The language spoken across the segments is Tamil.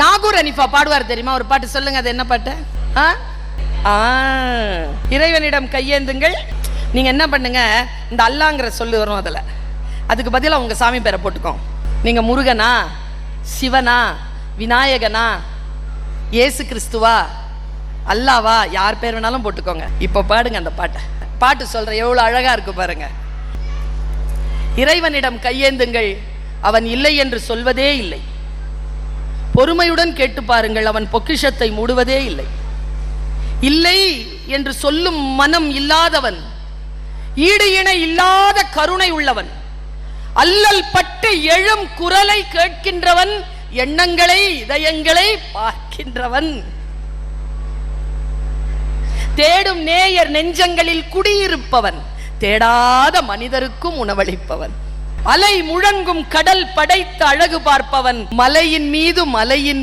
நாகூர் அனிஃபா பாடுவார் தெரியுமா? ஒரு பாட்டு சொல்லுங்க, அது என்ன பாட்டு? இறைவனிடம் கையேந்துங்கள். நீங்க என்ன பண்ணுங்க, இந்த அல்லாங்கிற சொல்லு வரும் அதுல, அதுக்கு பதிலா உங்க சாமி பேரை போட்டுக்கோங்க. நீங்க முருகனா, சிவனா, விநாயகனா, இயேசு கிறிஸ்துவா, அல்லாவா, யார் பேர் வேணாலும் போட்டுக்கோங்க. இப்ப பாடுங்க அந்த பாட்டை. பாட்டு சொல்ற எவ்வளவு அழகா இருக்கு பாருங்க. இறைவனிடம் கையேந்துங்கள், அவன் இல்லை என்று சொல்வதே இல்லை. பொறுமையுடன் கேட்டு பாருங்கள், அவன் பொக்கிஷத்தை மூடுவதே இல்லை. இல்லை என்று சொல்லும் மனம் இல்லாதவன், ஈடு இணை இல்லாத கருணை உள்ளவன், அல்லல் பட்டு எழும் குரலை கேட்கின்றவன், எண்ணங்களை இதயங்களை பார்க்கின்றவன், தேடும் நேயர் நெஞ்சங்களில் குடியிருப்பவன், தேடாத மனிதருக்கும் உணவளிப்பவன், அலை முழங்கும் கடல் படைத்த அழகு பார்ப்பவன், மலையின்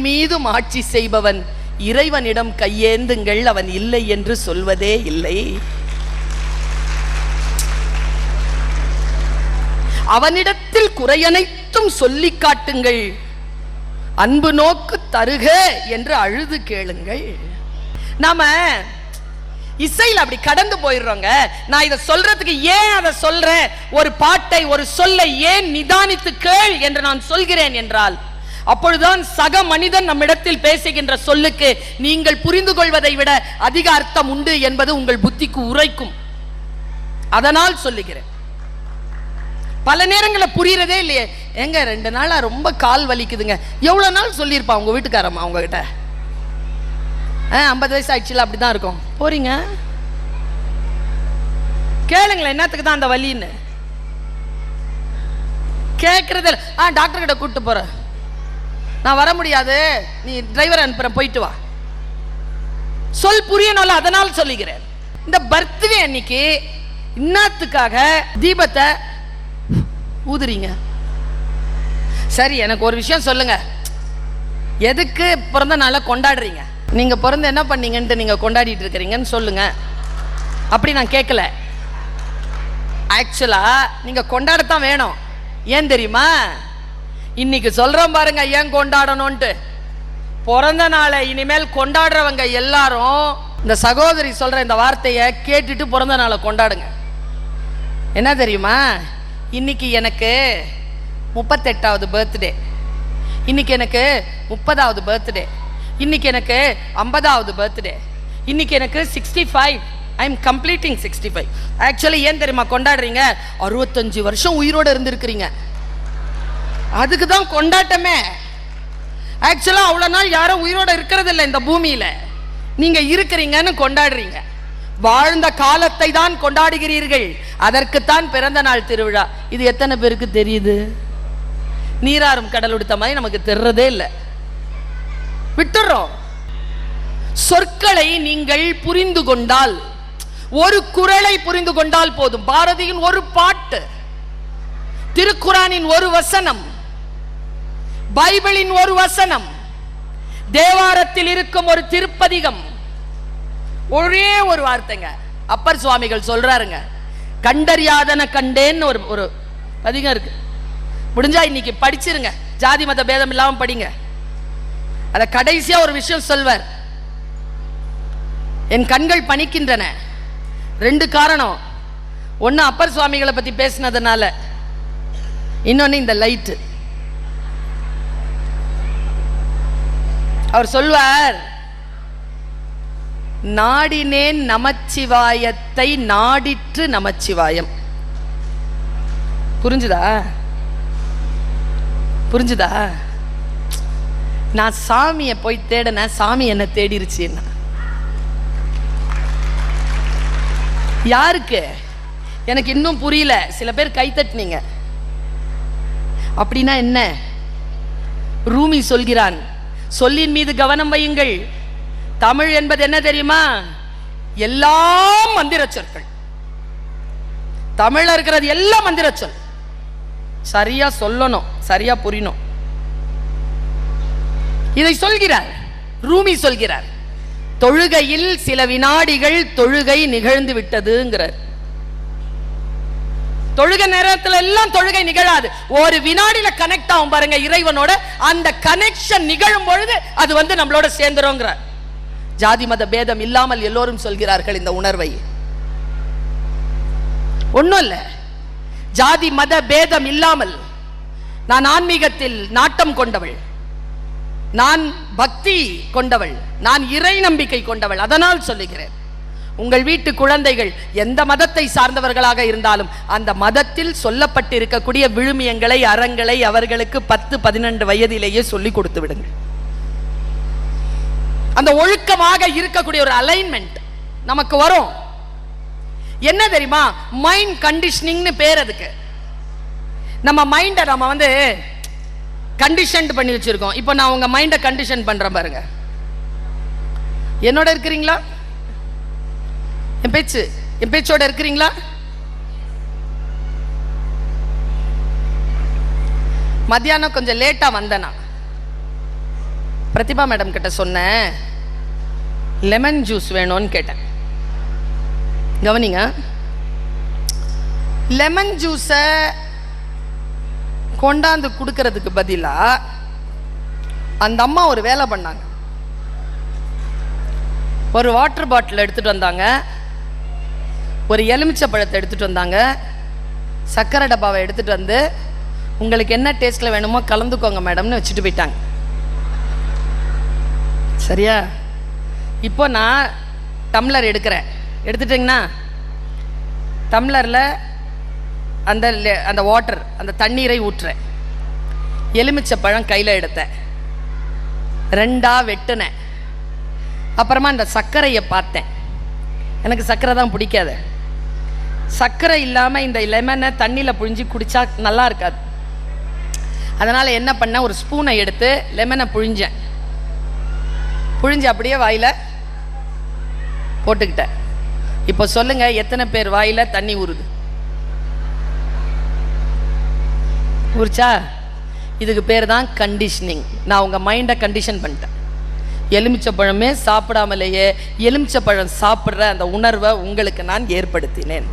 மீதும் ஆட்சி செய்பவன். இறைவனிடம் கையேந்துங்கள், அவன் இல்லை என்று சொல்வதே இல்லை. அவனிடத்தில் குறையனைத்தும் சொல்லி காட்டுங்கள், அன்பு நோக்கு தருக என்று அழுது கேளுங்கள். நாம இசையில் அப்படி கடந்து போயிடுறோங்க. நான் இதை சொல்றதுக்கு ஏன் அதை சொல்றேன், ஒரு பாட்டை ஒரு சொல்லை ஏன் நிதானித்து கேள் என்று நான் சொல்கிறேன் என்றால், அப்பொழுதுதான் சக மனிதன் நம்மிடத்தில் பேசுகின்ற சொல்லுக்கு நீங்கள் புரிந்து கொள்வதை விட அதிக அர்த்தம் உண்டு என்பது உங்கள் புத்திக்கு உரைக்கும். அதனால் சொல்லுகிறேன். பல நேரங்களில் புரியறதே இல்லையே. எங்க 2 நாளா ரொம்ப கால் வலிக்குதுங்க. எவ்வளவு நாள் சொல்லியிருப்பா உங்க வீட்டுக்காரம்மா உங்ககிட்ட? 50 வயசு ஆயிடுச்சுல, அப்படிதான் இருக்கும். போறீங்க கேளுங்களேன், என்னத்துக்கு தான் அந்த வலின்னு கேட்கறது. டாக்டர் கிட்ட கூட்டு போற, நான் வர முடியாது, நீ டிரைவர் அனுப்புறேன், போயிட்டு வா. சொல் புரியணும்ல, அதனால் சொல்லுகிறேன். இந்த பர்த்டே அன்னைக்கு இன்னத்துக்காக தீபத்தை ஊதுறீங்க? சரி, எனக்கு ஒரு விஷயம் சொல்லுங்க, எதுக்கு பிறந்த நாளை கொண்டாடுறீங்க? நீங்க பிறந்த என்ன பண்ணீங்கன்னு நீங்க கொண்டாடிட்டு இருக்கிறீங்கன்னு சொல்லுங்க. அப்படி நான் கேட்கல. ஆக்சுவலா நீங்க கொண்டாடத்தான் வேணும். ஏன் தெரியுமா? இன்னைக்கு சொல்றோம் பாருங்க ஏன் கொண்டாடணும்ட்டு. பிறந்த நாளை இனிமேல் கொண்டாடுறவங்க எல்லாரும் இந்த சகோதரி சொல்ற இந்த வார்த்தையை கேட்டுட்டு பிறந்த நாளை கொண்டாடுங்க. என்ன தெரியுமா? இன்னைக்கு எனக்கு 38வது பர்த்டே, இன்னைக்கு எனக்கு 30வது பர்த்டே, இன்னைக்கு எனக்கு 50வது பர்த்டே, இன்னைக்கு எனக்கு 65. I am completing 65. ஆக்சுவலி ஏன் தெரியுமா கொண்டாடுறீங்க? 65 வருஷம் உயிரோடு இருந்திருக்கிறீங்க, அதுக்கு தான் கொண்டாட்டமே. ஆக்சுவலா அவ்வளவு நாள் யாரும் உயிரோட இருக்கிறது இல்லை இந்த பூமியில, நீங்க இருக்கிறீங்கன்னு கொண்டாடுறீங்க. வாழ்ந்த காலத்தை தான் கொண்டாடுகிறீர்கள், அதற்குத்தான் பிறந்த நாள் திருவிழா. இது எத்தனை பேருக்கு தெரியுது? நீராறும் கடல் உடுத்த மாதிரி நமக்கு தெரிறதே இல்லை, விட்டுறோம். சொற்களை நீங்கள் புரிந்து கொண்டால், ஒரு குறளை புரிந்து கொண்டால் போதும். பாரதியின் ஒரு பாட்டு, திருக்குரானின் ஒரு வசனம், பைபிளின் ஒரு வசனம், தேவாரத்தில் இருக்கும் ஒரு திருப்பதிகம், ஒரே ஒரு வார்த்தைங்க. அப்பர் சுவாமிகள் சொல்றாருங்க, கண்டறியாதன கண்டேன்னு ஒரு பதிகம் இருக்கு. முடிஞ்சா இன்னைக்கு படிச்சிருங்க, ஜாதி மத பேதம் இல்லாம படிங்க. அத கடைசியா ஒரு விஷயம் சொல்வார், என் கண்கள் பணிக்கின்றன. 2 காரணம். ஒன்னு அப்பர் சுவாமிகளை பத்தி பேசினதுனால, இன்னொன்னு இந்த லைட். அவர் சொல்வார், நாடினேன் நமச்சிவாயத்தை நாடிற்று நமச்சிவாயம். புரிஞ்சுதா? புரிஞ்சுதா? நான் சாமியை போய் தேடின, சாமி என்ன தேடிருச்சு. என்ன யாருக்கு எனக்கு இன்னும் புரியல. சில பேர் கை தட்டினீங்க. அப்படின்னா என்ன? ரூமி சொல்கிறான், சொல்லின் மீது கவனம் வையுங்கள். தமிழ் என்பது என்ன தெரியுமா? எல்லாம் மந்திர சொற்கள். தமிழ்ல இருக்கிறது எல்லாம் மந்திர சொல். சரியா சொல்லணும், சரியா புரியணும். இதை சொல்கிறார் ரூமி, சொல்கிறார், தொழுகையில் சில வினாடிகள் தொழுகை நிகழ்ந்து விட்டதுங்கிறார். தொழுகை நேரத்துல எல்லாம் தொழுகை நிகழாது. ஒரு வினாடியில கனெக்ட் ஆகும் பாருங்க இறைவனோட. அந்த கனெக்ஷன் நிகழும் பொழுது அது நம்மளோட சேர்ந்துருங்கிற. ஜாதி மத பேதம் இல்லாமல் எல்லோரும் சொல்கிறார்கள் இந்த உணர்வை. ஒண்ணும் இல்ல, ஜாதி மத பேதம் இல்லாமல் நான் ஆன்மீகத்தில் நாட்டம் கொண்டவள், நான் பக்தி கொண்டவள், நான் இறை நம்பிக்கை கொண்டவள். அதனால் சொல்லுகிறேன், உங்கள் வீட்டு குழந்தைகள் எந்த மதத்தை சார்ந்தவர்களாக இருந்தாலும் அந்த மதத்தில் சொல்லப்பட்டிருக்கக்கூடிய விழுமியங்களை அறங்களை அவர்களுக்கு 10-12 வயதிலேயே சொல்லிக் கொடுத்து விடுங்கள். அந்த ஒழுக்கமாக இருக்கக்கூடிய ஒரு அலைன்மெண்ட் நமக்கு வரும். என்ன தெரியுமா, மைண்ட் கண்டிஷனிங்னு பேர் அதுக்கு. நம்ம மைண்டை நம்ம கண்டிஷன் பண்ணி வச்சிருக்கோம். இப்போ நான் உங்க மைண்டை கண்டிஷன் பண்றேன் பாருங்க. என்னோட இருக்கிறீங்களா? என் பேச்சோட இருக்கிறீங்களா? மத்தியானம் கொஞ்சம் லேட்டா வந்தேனா, பிரதிபா மேடம் கிட்ட சொன்னேன், லெமன் ஜூஸ் வேணும்னு கேட்டேன். கவனிங்க, லெமன் ஜூஸை கொண்டாந்து கொடுக்கறதுக்கு பதிலா அந்த அம்மா ஒரு வேலை பண்ணாங்க. ஒரு வாட்டர் பாட்டில் எடுத்துட்டு வந்தாங்க, ஒரு எலுமிச்சை பழத்தை எடுத்துட்டு வந்தாங்க, சக்கரை டப்பாவை எடுத்துட்டு வந்து உங்களுக்கு என்ன டேஸ்ட்ல வேணுமோ கலந்துக்கோங்க மேடம்னு வச்சுட்டு போயிட்டாங்க. சரியா? இப்போ நான் டம்ளர் எடுக்கிறேன், எடுத்துட்டீங்கன்னா டம்ளரில் அந்த வாட்டர் அந்த தண்ணீரை ஊற்றுறேன். எலுமிச்சை பழம் கையில் எடுத்தேன், 2ஆ வெட்டுனேன். அப்புறமா இந்த சர்க்கரையை பார்த்தேன், எனக்கு சர்க்கரை தான் பிடிக்காது. சர்க்கரை இல்லாமல் இந்த லெமனை தண்ணியில் புழிஞ்சு குடித்தா நல்லா இருக்காது. அதனால் என்ன பண்ணேன், ஒரு ஸ்பூனை எடுத்து லெமனை புழிஞ்சேன். புழிஞ்சு அப்படியே வாயில் போட்டுக்கிட்டேன். இப்போ சொல்லுங்க, எத்தனை பேர் வாயில் தண்ணி ஊறுது? ஊறிச்சா? இதுக்கு பேர் தான் கண்டிஷனிங். நான் உங்கள் மைண்டை கண்டிஷன் பண்ணிட்டேன். எலுமிச்சை பழமே சாப்பிடாமலேயே எலுமிச்சை பழம் சாப்பிட்ற அந்த உணர்வை உங்களுக்கு நான் ஏற்படுத்தினேன்.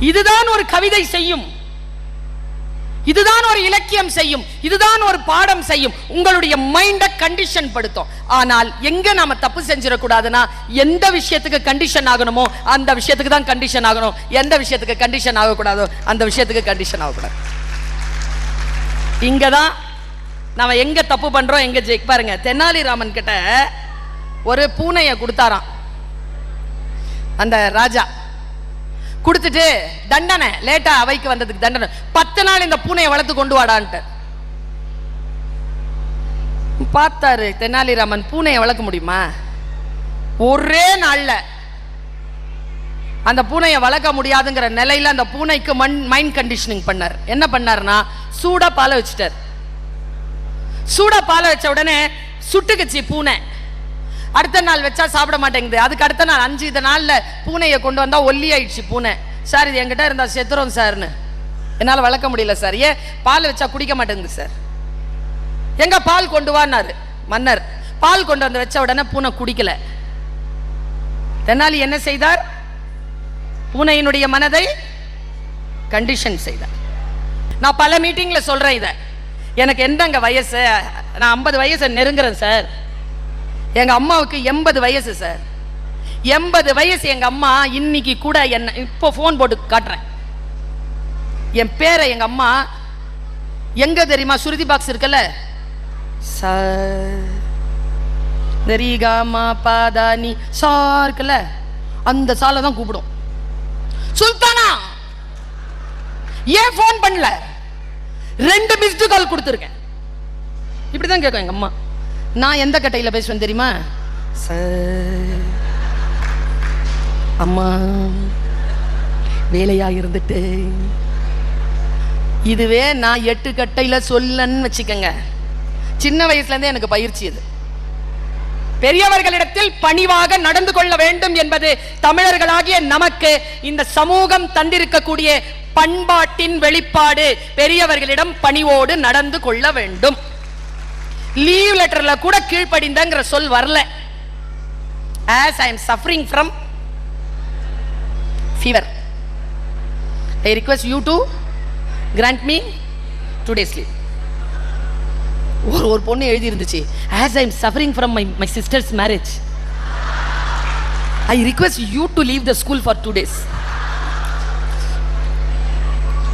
இதுதான் ஒரு கவிதை செய்யும், இதுதான் ஒரு இலக்கியம் செய்யும், இதுதான் ஒரு பாடம் செய்யும். உங்களுடைய மைண்டை கண்டிஷன் படுத்தும். ஆனால் எங்க நாம தப்பு செஞ்சிடக்கூடாதுன்னா, எந்த விஷயத்துக்கு கண்டிஷன் ஆகணுமோ அந்த விஷயத்துக்கு தான் கண்டிஷன் ஆகணும், எந்த விஷயத்துக்கு கண்டிஷன் ஆகக்கூடாதோ அந்த விஷயத்துக்கு கண்டிஷன் ஆகக்கூடாது. இங்கதான் நாம எங்க தப்பு பண்றோம், எங்க ஜெயிக்க. பாருங்க, தெனாலிராமன் கிட்ட ஒரு பூனையை கொடுத்தாராம் அந்த ராஜா. கொடுத்துட்டு தண்டனை, லேட்டா அவைக்கு வந்ததுக்கு தண்டனை, 10 நாள் இந்த பூனையை வளர்த்து கொண்டு வாடான்ட்டு. பார்த்தாரு தெனாலிராமன், பூனையை வளர்க்க முடியுமா? ஒரே நாள்ல அந்த பூனையை வளர்க்க முடியாதுங்கிற நிலையில அந்த பூனைக்கு மைண்ட் கண்டிஷனிங் பண்ணார். என்ன பண்ணார்னா, சூடா பாலை வச்சுட்டார். சூடா பாலை வச்ச உடனே சுட்டுக்குச்சு பூனை. அடுத்த நாள் வச்சா சாப்பிட மாட்டேங்குது. அதுக்கு அடுத்த நாள் 5 நாள்ல பூனையை கொண்டு வந்தா ஒல்லி ஆயிடுச்சு பூனை. சார், இது என்கிட்ட இருந்தா செத்துறோம் சார்னு, என்னால் வளர்க்க முடியல சார். ஏன்? பால் வச்சா குடிக்க மாட்டேங்குது சார். எங்க பால் கொண்டு வான்னாரு மன்னர். பால் கொண்டு வந்து வச்ச உடனே பூனை குடிக்கல. தெனாலி என்ன செய்தார்? பூனையினுடைய மனதை கண்டிஷன் செய்தார். நான் பல மீட்டிங்ல சொல்றேன் இத. எனக்கு எந்தங்க வயசு? நான் 50 வயசை நெருங்குறேன் சார். எங்க அம்மாவுக்கு 80 வயசு சார். 80 வயசு எங்க அம்மா. இன்னைக்கு கூட என்ன இப்போ போன் போட்டு காட்டுறேன், என் பேரை எங்க அம்மா எங்க தெரியுமா? சுருதி பாக்ஸ் இருக்குல்ல, சரிகாமா பாதானி சா இருக்குல்ல, அந்த சாலை தான் கூப்பிடும். சுல்தானா ஏன் போன் பண்ணல? 2 மிஸ்டு கால் கொடுத்துருக்கேன். இப்படிதான் கேட்கும் எங்க அம்மா. நான் எந்த கட்டையில பேசுவேன் தெரியுமா? அம்மா வேலையா இருந்துட்டு. இதுவே நான் 8 கட்டையில சொல்லன்னு வச்சுக்கங்க. சின்ன வயசுல இருந்தே எனக்கு பயிற்சி இது. பெரியவர்களிடத்தில் பணிவாக நடந்து கொள்ள வேண்டும் என்பது தமிழர்களாகிய நமக்கு இந்த சமூகம் தந்திருக்கக்கூடிய பண்பாட்டின் வெளிப்பாடு. பெரியவர்களிடம் பணிவோடு நடந்து கொள்ள வேண்டும். லீவ் லெட்டர்ல கூட கீழ்ப்படிந்தங்கிற சொல் வரல. As I am suffering from fever, I request you to grant me today's leave. ஒரு பொண்ணு எழுதி இருந்துச்சு, as I am suffering from my sister's marriage, I request you to leave the school for 2 days.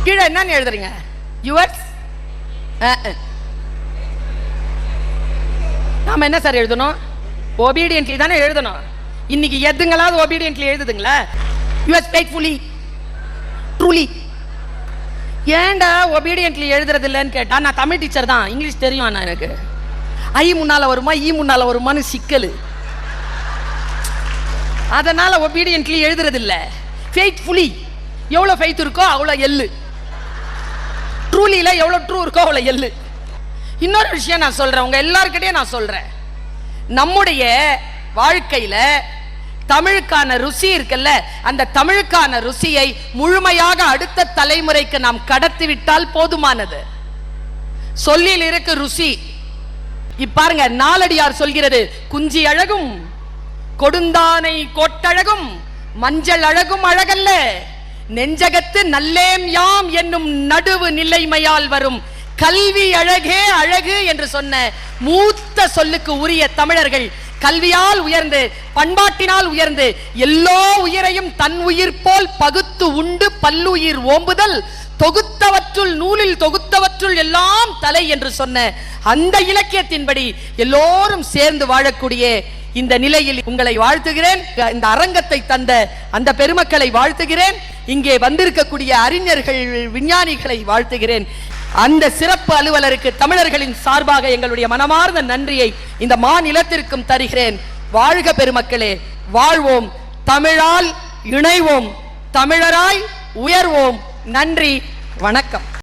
கீழே என்னன்னு எழுதுறீங்க? yours. நாம என்ன சார் எழுதணும்? obediently தானே எழுதணும். இன்னைக்கு எதுங்களாவது obediently எழுதுதுங்களா? yours faithfully, truly. ஏன்டா obediently எழுதுறது இல்லைன்னு கேட்டா, நான் தமிழ் டீச்சர் தான், இங்கிலீஷ் தெரியும். ஆனால் எனக்கு ஐ முன்னால வருமா ஈ முன்னால வருமானு சிக்கல், அதனால obediently எழுதுறது இல்லை. faithfully எவ்வளோ ஃபெய்த் இருக்கோ அவ்வளோ எள்ளு, ட்ரூலில எவ்வளோ ட்ரூ இருக்கோ அவ்வளோ எள்ளு. இன்னொரு விஷயம் நான் சொல்றேன், உங்க எல்லார்கிட்டயும் நான் சொல்றேன், நம்முடைய வாழ்க்கையில தமிழுக்கான ருசி இருக்குல்ல, அந்த தமிழுக்கான ருசியை முழுமையாக அடுத்த தலைமுறைக்கு நாம் கடத்தி விட்டால் போதுமானது. சொல்லில் இருக்கு ருசி. இப்பாருங்க, நாலடியார் சொல்கிறது, குஞ்சி அழகும் கொடுந்தானை கோட்டழகும் மஞ்சள் அழகும் அழகல்ல, நெஞ்சகத்து நல்லேம் யாம் என்னும் நடுவு நிலைமையால் வரும் கல்வி அழகே அழகு என்று சொன்ன மூத்த சொல்லுக்கு உரிய தமிழர்கள் கல்வியால் உயர்ந்து பண்பாட்டினால் உயர்ந்து எல்லோ உயிரையும் தன் உயிர் போல் பகுத்து உண்டு பல்லுயிர் ஓம்புதல் தொகுத்தவற்றுள் நூலில் தொகுத்தவற்றுள் எல்லாம் தலை என்று சொன்ன அந்த இலக்கியத்தின்படி எல்லோரும் சேர்ந்து வாழக்கூடிய இந்த நிலையில் உங்களை வாழ்த்துகிறேன். இந்த அரங்கத்தை தந்த அந்த பெருமக்களை வாழ்த்துகிறேன். இங்கே வந்திருக்கக்கூடிய அறிஞர்கள் விஞ்ஞானிகளை வாழ்த்துகிறேன். அந்த சிறப்பு அலுவலருக்கு தமிழர்களின் சார்பாக எங்களுடைய மனமார்ந்த நன்றியை இந்த மாநிலத்திற்கும் தருகிறேன். வாழ்க பெருமக்களே, வாழ்வோம், தமிழால் இணைவோம், தமிழராய் உயர்வோம். நன்றி, வணக்கம்.